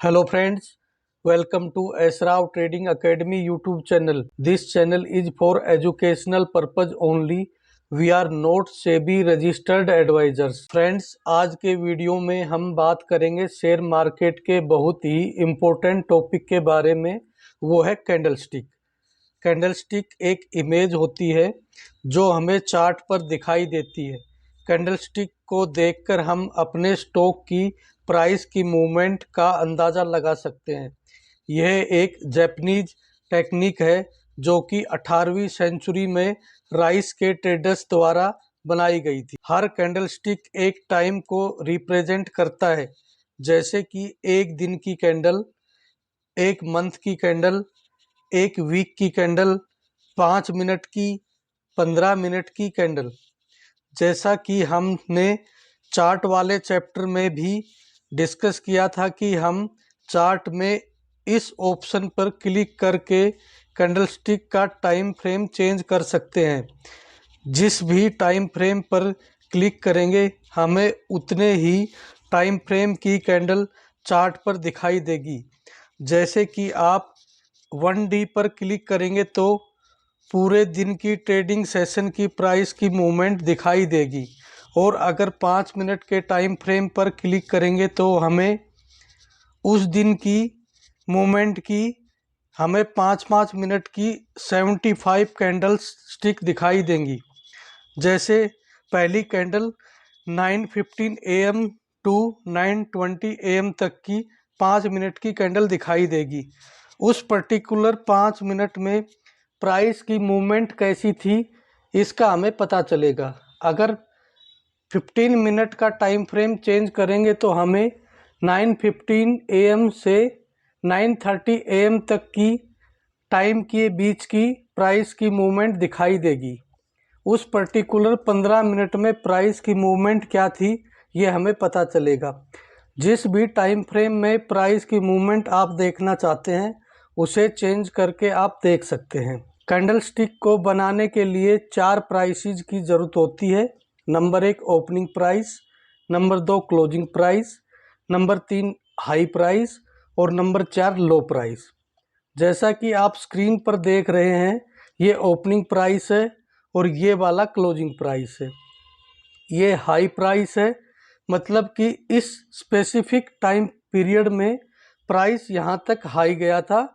Hello friends, welcome to Esrav Trading Academy YouTube channel. This channel is for educational purpose only. We are not SEBI registered advisors. Friends, आज के video में हम बात करेंगे share market के बहुत ही important topic के बारे में, वो है कैंडलस्टिक। कैंडलस्टिक एक इमेज होती है जो हमें चार्ट पर दिखाई देती है। कैंडलस्टिक को देखकर हम अपने स्टॉक की प्राइस की मूवमेंट का अंदाज़ा लगा सकते हैं। यह एक जापानीज टेक्निक है जो कि 18वीं सेंचुरी में राइस के ट्रेडर्स द्वारा बनाई गई थी। हर कैंडलस्टिक एक टाइम को रिप्रेजेंट करता है, जैसे कि एक दिन की कैंडल, एक मंथ की कैंडल, एक वीक की कैंडल, 5 मिनट की, 15 मिनट की कैंडल। जैसा कि हमने चार्ट वाले चैप्टर में भी डिस्कस किया था कि हम चार्ट में इस ऑप्शन पर क्लिक करके कैंडलस्टिक का टाइम फ्रेम चेंज कर सकते हैं। जिस भी टाइम फ्रेम पर क्लिक करेंगे हमें उतने ही टाइम फ्रेम की कैंडल चार्ट पर दिखाई देगी। जैसे कि आप 1D पर क्लिक करेंगे तो पूरे दिन की ट्रेडिंग सेशन की प्राइस की मूवमेंट दिखाई देगी, और अगर 5 मिनट के टाइम फ्रेम पर क्लिक करेंगे तो हमें उस दिन की मूवमेंट की हमें 5-5 मिनट की 75 कैंडल्स स्टिक दिखाई देंगी। जैसे पहली कैंडल 9:15 AM टू 9:20 AM तक की 5 मिनट की कैंडल दिखाई देगी। उस पर्टिकुलर 5 मिनट में प्राइस की मूवमेंट कैसी थी इसका हमें पता चलेगा। अगर 15 मिनट का टाइम फ्रेम चेंज करेंगे तो हमें 9:15 AM से 9:30 AM तक की टाइम के बीच की प्राइस की मूवमेंट दिखाई देगी। उस पर्टिकुलर 15 मिनट में प्राइस की मूवमेंट क्या थी ये हमें पता चलेगा। जिस भी टाइम फ्रेम में प्राइस की मूवमेंट आप देखना चाहते हैं उसे चेंज करके आप देख सकते हैं। कैंडलस्टिक को बनाने के लिए 4 प्राइसेस की ज़रूरत होती है। Number 1 opening price, number 2 closing price, number 3 high price और नंबर 4 लो प्राइस। जैसा कि आप स्क्रीन पर देख रहे हैं ये ओपनिंग प्राइस है और ये वाला क्लोजिंग प्राइस है। ये हाई प्राइस है, मतलब कि इस स्पेसिफिक टाइम पीरियड में प्राइस यहाँ तक हाई गया था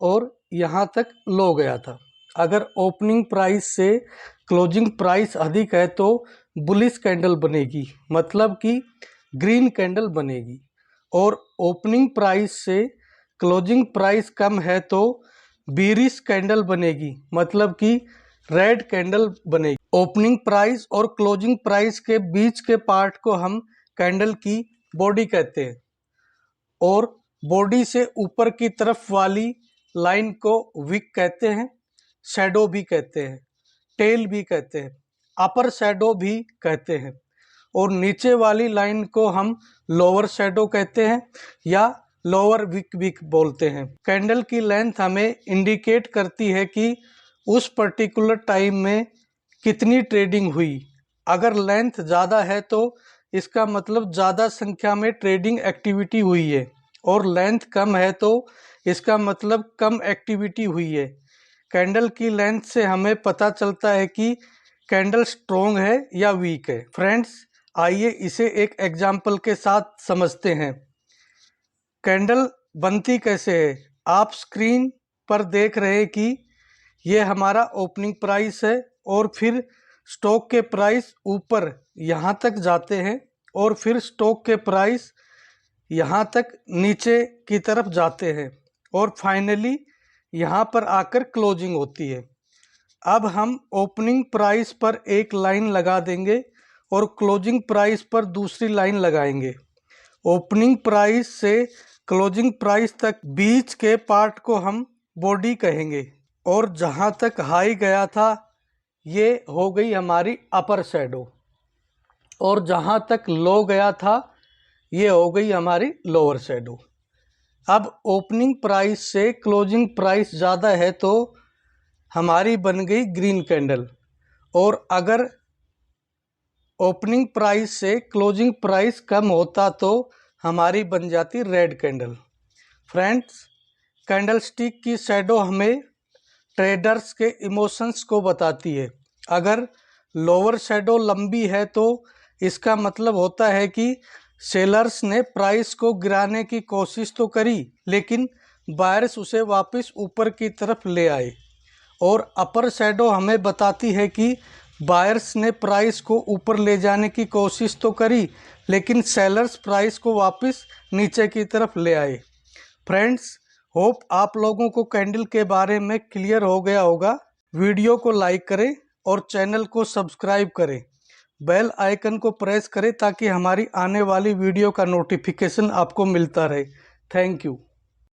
और यहाँ तक लो गया था। अगर ओपनिंग प्राइस से क्लोजिंग प्राइस अधिक है तो बुलिश कैंडल बनेगी, मतलब कि ग्रीन कैंडल बनेगी, और ओपनिंग प्राइस से क्लोजिंग प्राइस कम है तो बीरिश कैंडल बनेगी, मतलब कि रेड कैंडल बनेगी। ओपनिंग प्राइस और क्लोजिंग प्राइस के बीच के पार्ट को हम कैंडल की बॉडी कहते हैं, और बॉडी से ऊपर की तरफ वाली लाइन को विक कहते हैं, शैडो भी कहते हैं, टेल भी कहते हैं, अपर शैडो भी कहते हैं, और नीचे वाली लाइन को हम लोअर शैडो कहते हैं या लोअर विक बोलते हैं। कैंडल की लेंथ हमें इंडिकेट करती है कि उस पर्टिकुलर टाइम में कितनी ट्रेडिंग हुई। अगर लेंथ ज़्यादा है तो इसका मतलब ज़्यादा संख्या में ट्रेडिंग एक्टिविटी हुई है, और लेंथ कम है तो इसका मतलब कम एक्टिविटी हुई है। कैंडल की लेंथ से हमें पता चलता है कि कैंडल स्ट्रॉन्ग है या वीक है। फ्रेंड्स, आइए इसे एक एग्जाम्पल के साथ समझते हैं। कैंडल बनती कैसे है। आप स्क्रीन पर देख रहे हैं कि ये हमारा ओपनिंग प्राइस है, और फिर स्टॉक के प्राइस ऊपर यहाँ तक जाते हैं, और फिर स्टॉक के प्राइस यहाँ तक नीचे की तरफ जाते हैं, और फाइनली यहाँ पर आकर क्लोजिंग होती है। अब हम ओपनिंग प्राइस पर एक लाइन लगा देंगे और क्लोजिंग प्राइस पर दूसरी लाइन लगाएंगे। ओपनिंग प्राइस से क्लोजिंग प्राइस तक बीच के पार्ट को हम बॉडी कहेंगे, और जहाँ तक हाई गया था ये हो गई हमारी अपर शैडो, और जहाँ तक लो गया था ये हो गई हमारी लोअर शैडो। अब ओपनिंग प्राइस से क्लोजिंग प्राइस ज़्यादा है तो हमारी बन गई ग्रीन कैंडल, और अगर ओपनिंग प्राइस से क्लोजिंग प्राइस कम होता तो हमारी बन जाती रेड कैंडल। फ्रेंड्स, कैंडलस्टिक की शैडो हमें ट्रेडर्स के इमोशंस को बताती है। अगर लोअर शैडो लंबी है तो इसका मतलब होता है कि सेलर्स ने प्राइस को गिराने की कोशिश तो करी, लेकिन बायर्स उसे वापस ऊपर की तरफ ले आए। और अपर शैडो हमें बताती है कि बायर्स ने प्राइस को ऊपर ले जाने की कोशिश तो करी, लेकिन सेलर्स प्राइस को वापस नीचे की तरफ ले आए। फ्रेंड्स, होप आप लोगों को कैंडल के बारे में क्लियर हो गया होगा। वीडियो को लाइक करें और चैनल को सब्सक्राइब करें। बेल आइकन को प्रेस करें ताकि हमारी आने वाली वीडियो का नोटिफिकेशन आपको मिलता रहे। Thank you.